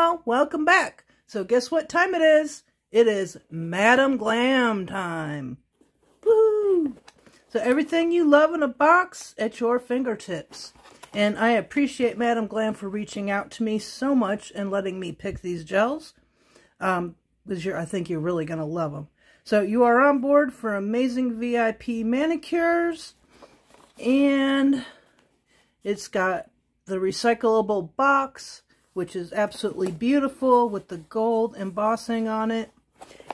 y'all, welcome back. So guess what time it is? It is Madam Glam time. Woo! So everything you love in a box at your fingertips. And I appreciate Madam Glam for reaching out to me so much and letting me pick these gels. Because I think you're really going to love them. So you are on board for amazing VIP manicures. And it's got the recyclable box, which is absolutely beautiful with the gold embossing on it.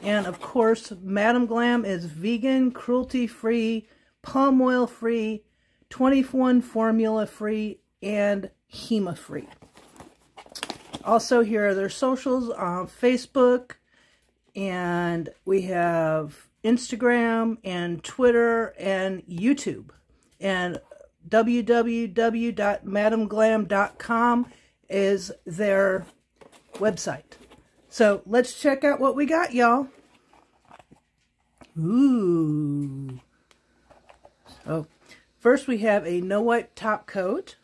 And of course, Madam Glam is vegan, cruelty-free, palm oil-free, 21 formula-free, and HEMA-free. Also, here are their socials on Facebook, and we have Instagram and Twitter and YouTube. And www.madamglam.com is their website. So let's check out what we got, y'all. Ooh. So first we have a no wipe top coat.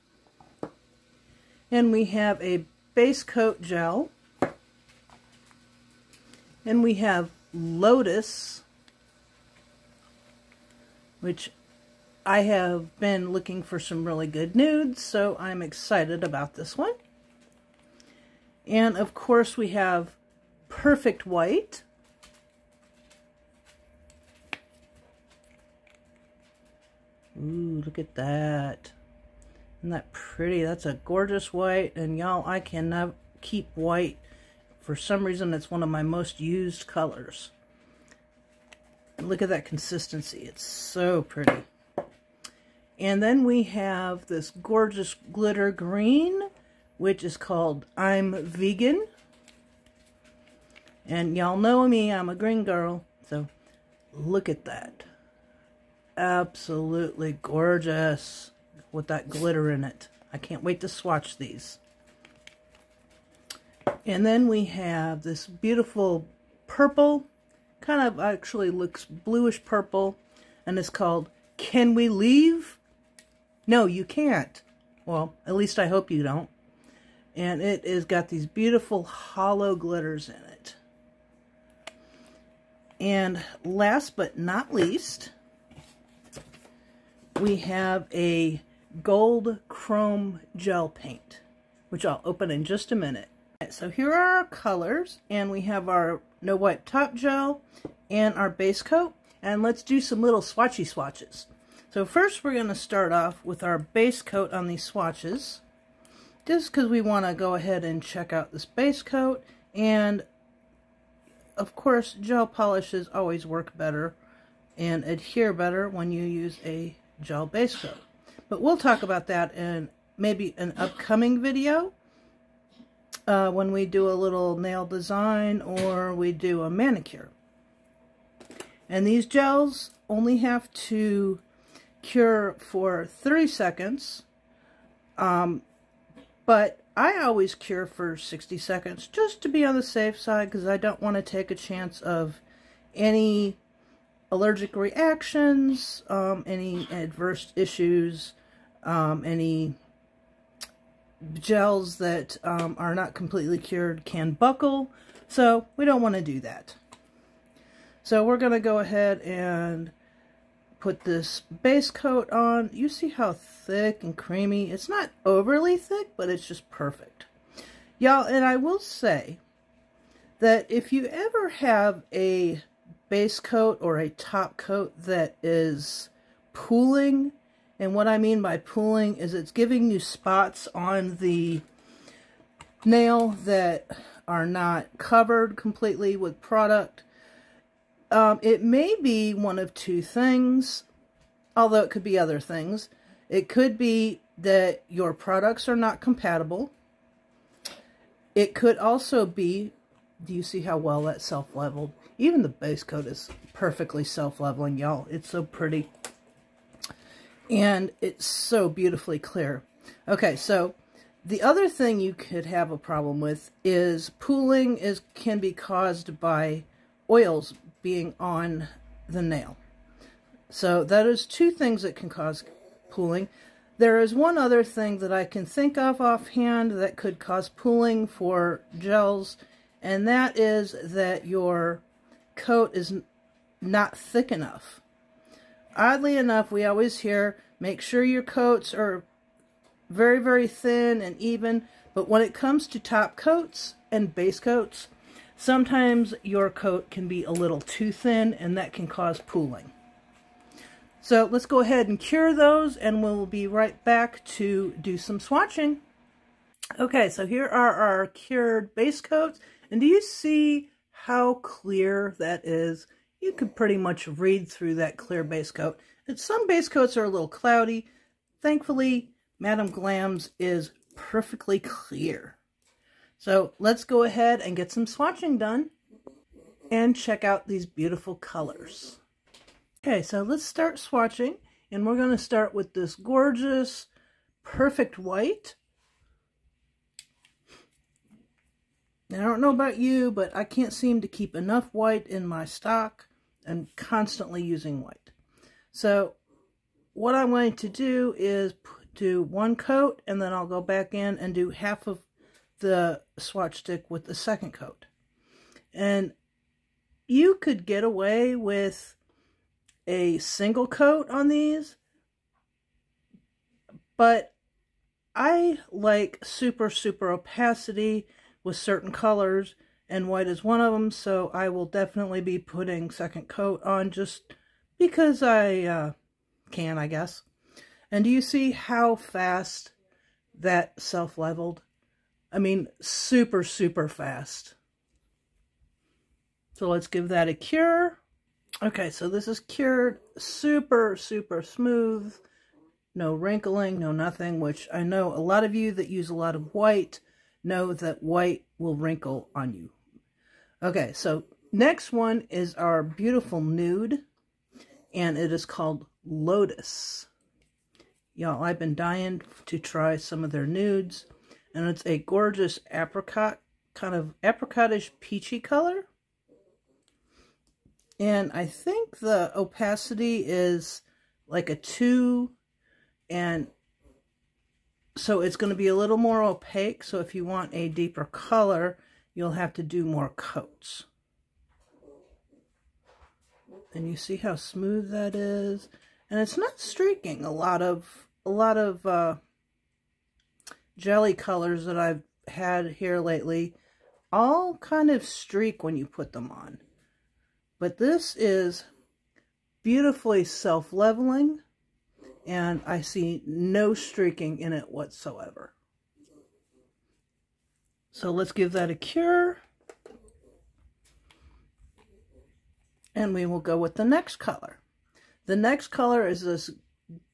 And we have a base coat gel. And we have Lotus, which I have been looking for some really good nudes, so I'm excited about this one. And of course we have Perfect White. Ooh, look at that. Isn't that pretty? That's a gorgeous white, and y'all, I cannot keep white. For some reason, it's one of my most used colors. And look at that consistency. It's so pretty. And then we have this gorgeous glitter green, which is called I'm Vegan. And y'all know me, I'm a green girl. So look at that. Absolutely gorgeous with that glitter in it. I can't wait to swatch these. And then we have this beautiful purple, kind of actually looks bluish purple, and it's called Can We Leave? No, you can't. Well, at least I hope you don't. And it has got these beautiful hollow glitters in it. And last but not least, we have a gold chrome gel paint, which I'll open in just a minute. So here are our colors, and we have our no wipe top gel and our base coat. And let's do some little swatchy swatches. So first we're going to start off with our base coat on these swatches, just because we want to go ahead and check out this base coat. And of course, gel polishes always work better and adhere better when you use a gel base coat. But we'll talk about that in maybe an upcoming video when we do a little nail design or we do a manicure. And these gels only have to cure for 30 seconds, but I always cure for 60 seconds just to be on the safe side, because I don't want to take a chance of any allergic reactions, any adverse issues, any gels that are not completely cured can buckle, so we don't want to do that. So we're going to go ahead and put this base coat on. You see how thick and creamy? It's not overly thick, but it's just perfect. Y'all, and I will say that if you ever have a base coat or a top coat that is pooling, and what I mean by pooling is it's giving you spots on the nail that are not covered completely with product, it may be one of two things, although it could be other things. It could be that your products are not compatible. It could also be, do you see how well that's self-leveled? Even the base coat is perfectly self-leveling, y'all. It's so pretty. And it's so beautifully clear. Okay, so the other thing you could have a problem with is pooling can be caused by oils being on the nail. So that is two things that can cause pooling. There is one other thing that I can think of offhand that could cause pooling for gels, and that is that your coat is not thick enough. Oddly enough, we always hear, make sure your coats are very, very thin and even, but when it comes to top coats and base coats, sometimes your coat can be a little too thin, and that can cause pooling. So let's go ahead and cure those, and we'll be right back to do some swatching. Okay, so here are our cured base coats, and do you see how clear that is? You could pretty much read through that clear base coat. And some base coats are a little cloudy. Thankfully, Madam Glam's is perfectly clear. So let's go ahead and get some swatching done and check out these beautiful colors. Okay, so let's start swatching, and we're going to start with this gorgeous, perfect white. Now, I don't know about you, but I can't seem to keep enough white in my stock. I'm constantly using white. So what I'm going to do is do one coat, and then I'll go back in and do half of the swatch stick with the second coat. And you could get away with a single coat on these, but I like super opacity with certain colors, and white is one of them, so I will definitely be putting second coat on just because I can, I guess. And do you see how fast that self-leveled? I mean, super fast. So let's give that a cure. Okay, so this is cured, super smooth, no wrinkling, no nothing, which I know a lot of you that use a lot of white know that white will wrinkle on you. Okay, so next one is our beautiful nude, and it is called Lotus. Y'all, I've been dying to try some of their nudes, and it's a gorgeous apricot, kind of apricotish peachy color. And I think the opacity is like a 2, and so it's going to be a little more opaque. So if you want a deeper color, you'll have to do more coats. And you see how smooth that is, and it's not streaking. A lot of jelly colors that I've had here lately all kind of streak when you put them on. But this is beautifully self-leveling, and I see no streaking in it whatsoever. So let's give that a cure. And we will go with the next color. The next color is this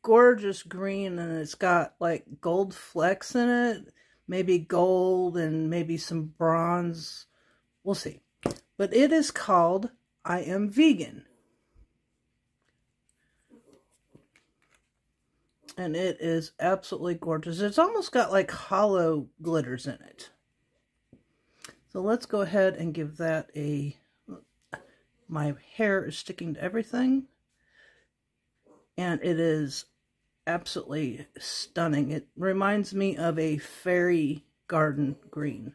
gorgeous green, and it's got like gold flecks in it. Maybe gold and maybe some bronze. We'll see. But it is called I Am Vegan. And it is absolutely gorgeous. It's almost got like hollow glitters in it. So let's go ahead and give that a... My hair is sticking to everything. And it is absolutely stunning. It reminds me of a fairy garden green.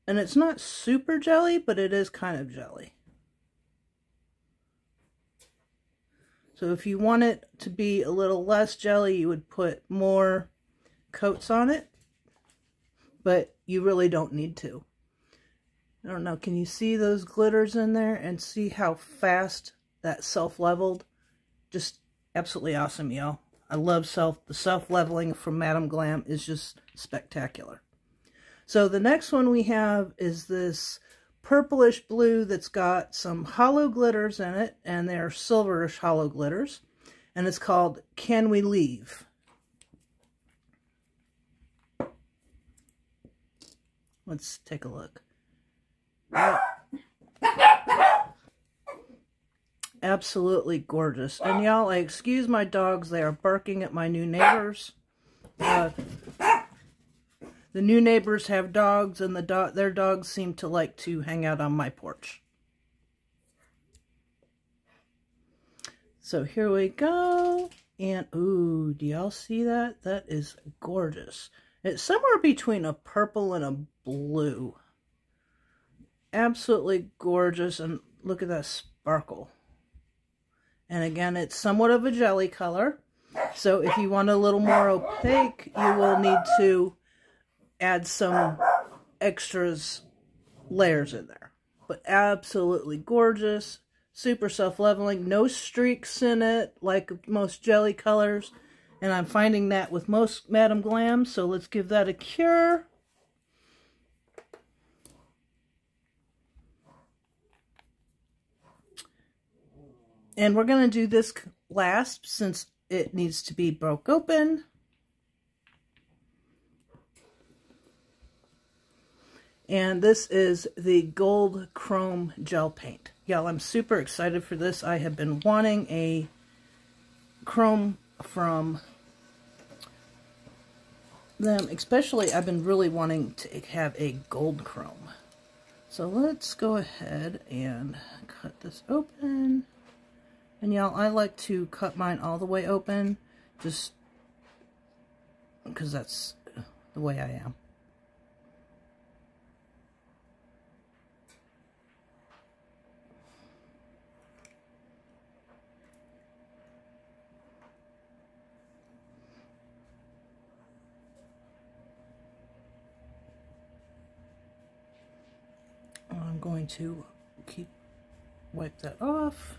And it's not super jelly, but it is kind of jelly. So if you want it to be a little less jelly, you would put more coats on it. But you really don't need to. I don't know, can you see those glitters in there and see how fast that self-leveled? Just absolutely awesome, y'all. I love the self-leveling from Madam Glam is just spectacular. So the next one we have is this purplish blue that's got some hollow glitters in it, and they're silverish hollow glitters, and it's called Can We Leave? Let's take a look. Absolutely gorgeous. And y'all, excuse my dogs, they are barking at my new neighbors. The new neighbors have dogs, and their dogs seem to like to hang out on my porch. So here we go. And, ooh, do y'all see that? That is gorgeous. It's somewhere between a purple and a blue. Absolutely gorgeous. And look at that sparkle. And again, it's somewhat of a jelly color. So if you want a little more opaque, you will need to add some extras layers in there. But absolutely gorgeous. Super self-leveling. No streaks in it like most jelly colors. And I'm finding that with most Madam Glam. So let's give that a cure. And we're going to do this last since it needs to be broke open. And this is the Gold Chrome Gel Paint. Y'all, I'm super excited for this. I have been wanting a chrome from them. Especially, I've been really wanting to have a gold chrome. So let's go ahead and cut this open. And y'all, I like to cut mine all the way open. Just because that's the way I am. I'm going to wipe that off.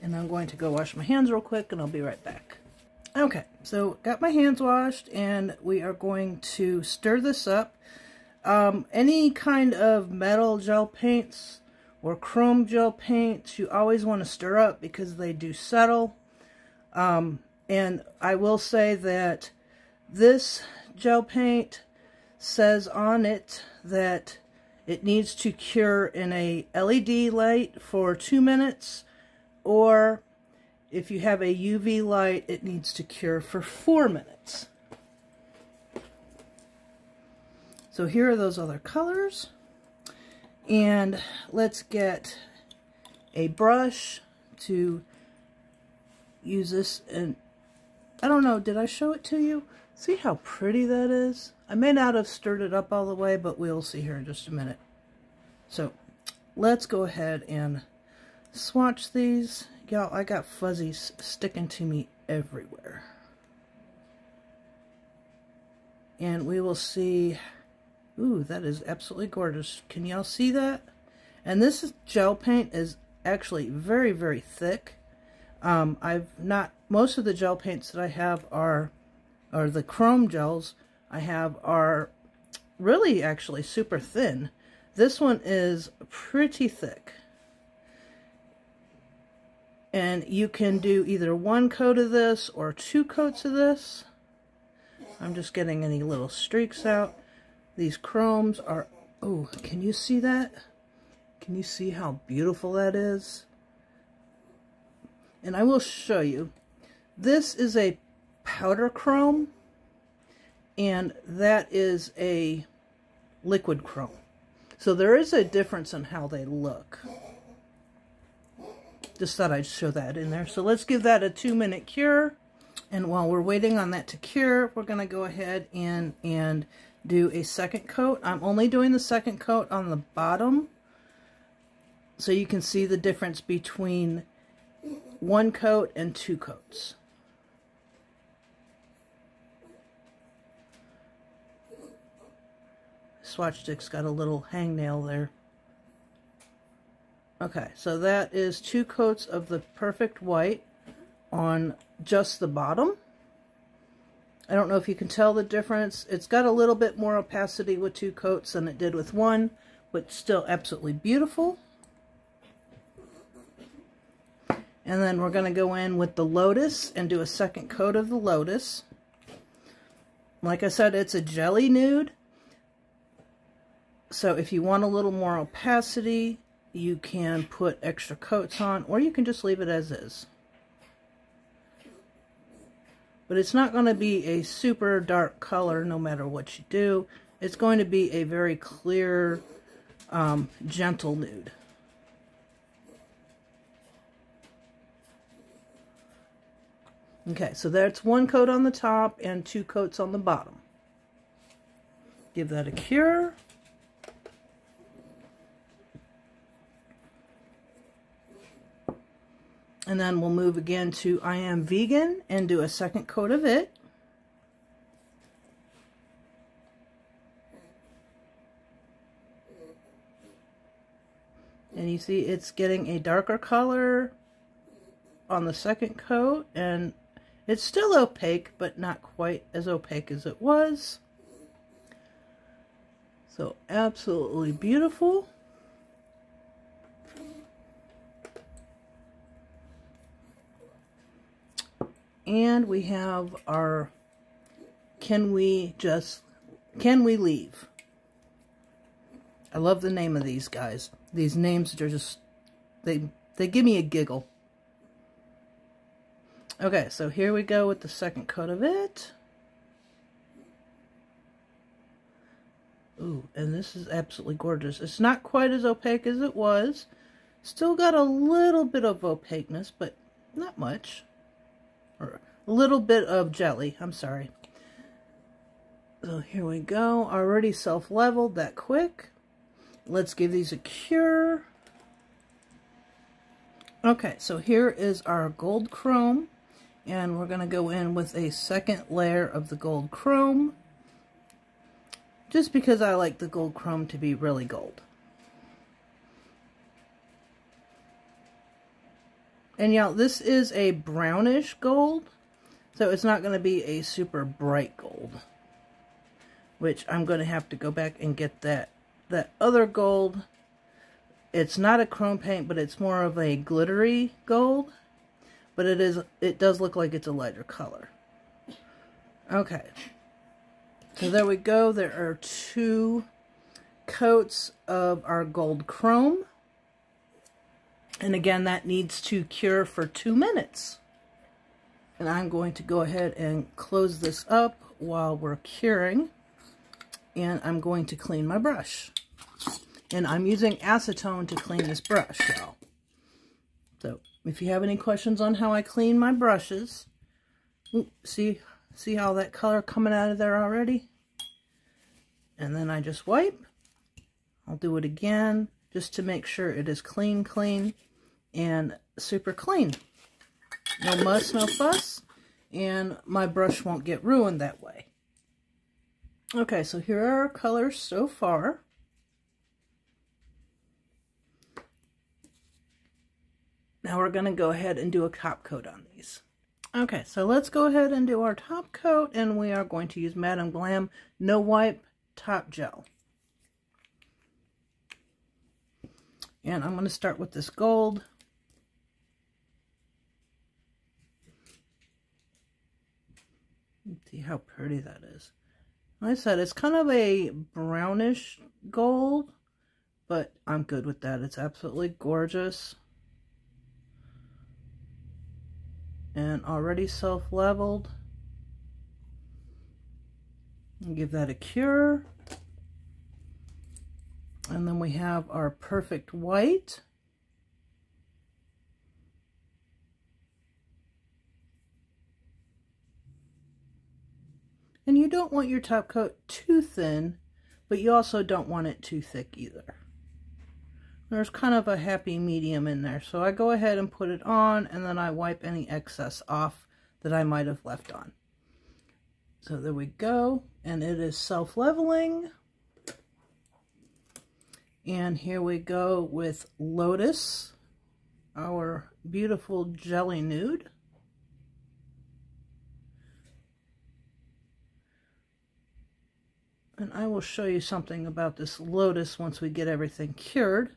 And I'm going to go wash my hands real quick and I'll be right back. Okay, so got my hands washed and we are going to stir this up. Any kind of metal gel paints or chrome gel paints, you always want to stir up because they do settle. And I will say that this gel paint says on it that it needs to cure in a LED light for 2 minutes, or if you have a UV light, it needs to cure for 4 minutes. So here are those other colors. And let's get a brush to use this. And I don't know, did I show it to you? See how pretty that is? I may not have stirred it up all the way, but we'll see here in just a minute. So let's go ahead and swatch these. Y'all, I got fuzzies sticking to me everywhere. And we will see. Ooh, that is absolutely gorgeous. Can y'all see that? And this gel paint is actually very, very thick. Most of the gel paints that I have are the chrome gels I have are really actually super thin. This one is pretty thick. And you can do either 1 coat of this or 2 coats of this. I'm just getting any little streaks out. These chromes are, oh, can you see that? Can you see how beautiful that is? And I will show you. This is a powder chrome, and that is a liquid chrome. So there is a difference in how they look. Just thought I'd show that in there. So let's give that a 2-minute cure. And while we're waiting on that to cure, we're going to go ahead and do a second coat. I'm only doing the second coat on the bottom, so you can see the difference between 1 coat and 2 coats. Swatch stick's got a little hangnail there. Okay, so that is 2 coats of the perfect white on just the bottom. I don't know if you can tell the difference. It's got a little bit more opacity with 2 coats than it did with 1, but still absolutely beautiful. And then we're going to go in with the Lotus and do a second coat of the Lotus. Like I said, it's a jelly nude. So if you want a little more opacity, you can put extra coats on, or you can just leave it as is. But it's not going to be a super dark color no matter what you do. It's going to be a very clear, gentle nude. Okay, so that's one coat on the top and 2 coats on the bottom. Give that a cure. And then we'll move again to I Am Vegan and do a second coat of it. And you see it's getting a darker color on the second coat, and it's still opaque, but not quite as opaque as it was. So absolutely beautiful. And we have our Can We Leave? I love the name of these guys. These names are just, they give me a giggle. Okay, so here we go with the second coat of it. Ooh, and this is absolutely gorgeous. It's not quite as opaque as it was. Still got a little bit of opaqueness, but not much. Or a little bit of jelly, I'm sorry. So here we go. Already self-leveled that quick. Let's give these a cure. Okay, so here is our gold chrome. And we're going to go in with a second layer of the gold chrome. Just because I like the gold chrome to be really gold. And y'all, this is a brownish gold. So it's not going to be a super bright gold. Which I'm going to have to go back and get that other gold. It's not a chrome paint, but it's more of a glittery gold. But it does look like it's a lighter color. Okay. So there we go. There are 2 coats of our gold chrome. And again, that needs to cure for 2 minutes. And I'm going to go ahead and close this up while we're curing. And I'm going to clean my brush. And I'm using acetone to clean this brush, y'all. So, if you have any questions on how I clean my brushes, see how that color coming out of there already? And then I just wipe. I'll do it again just to make sure it is clean, and super clean. No muss, no fuss, and my brush won't get ruined that way. Okay, so here are our colors so far. Now we're going to go ahead and do a top coat on these. Okay, so let's go ahead and do our top coat, and we are going to use Madam Glam No Wipe Top Gel. And I'm going to start with this gold. Let's see how pretty that is. Like I said, it's kind of a brownish gold, but I'm good with that. It's absolutely gorgeous. And already self-leveled. Give that a cure. And then we have our perfect white. And you don't want your top coat too thin, but you also don't want it too thick either. There's kind of a happy medium in there. So I go ahead and put it on, and then I wipe any excess off that I might have left on. So there we go. And it is self-leveling. And here we go with Lotus, our beautiful jelly nude. And I will show you something about this Lotus once we get everything cured.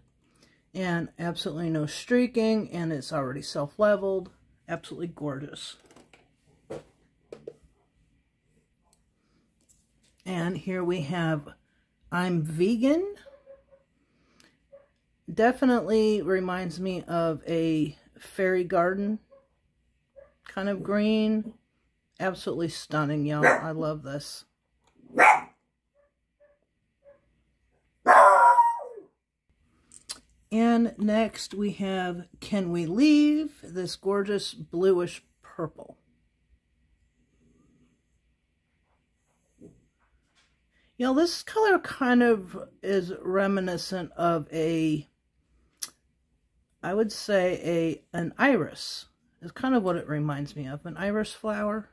And absolutely no streaking, and it's already self-leveled. Absolutely gorgeous. And here we have I'm Vegan. Definitely reminds me of a fairy garden kind of green. Absolutely stunning, y'all. I love this. And next we have Can We Leave? This gorgeous bluish purple. You know, this color kind of is reminiscent of I would say an iris. Is kind of what it reminds me of, an iris flower.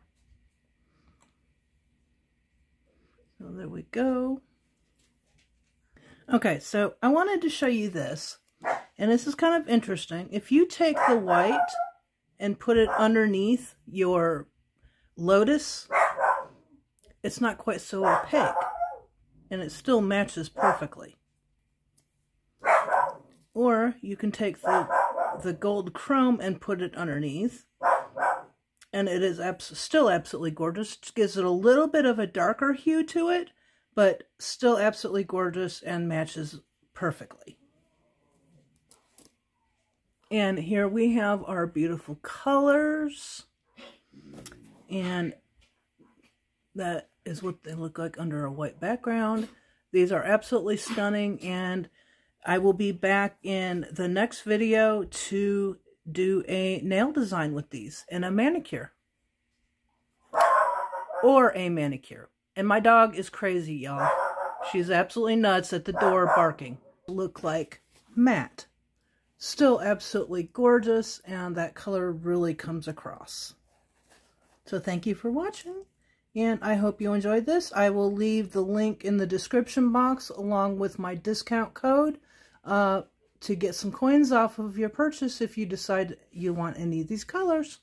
So there we go. Okay, so I wanted to show you this, and this is kind of interesting. If you take the white and put it underneath your lotus, it's not quite so opaque, and it still matches perfectly. Or you can take the gold chrome and put it underneath, and it is still absolutely gorgeous. It gives it a little bit of a darker hue to it, but still absolutely gorgeous and matches perfectly. And here we have our beautiful colors, and that is what they look like under a white background. These are absolutely stunning, and I will be back in the next video to do a nail design with these and a manicure. Or a manicure. And my dog is crazy, y'all. She's absolutely nuts at the door barking. Look like matte. Still absolutely gorgeous, and that color really comes across. So thank you for watching, and I hope you enjoyed this. I will leave the link in the description box along with my discount code to get some coins off of your purchase if you decide you want any of these colors.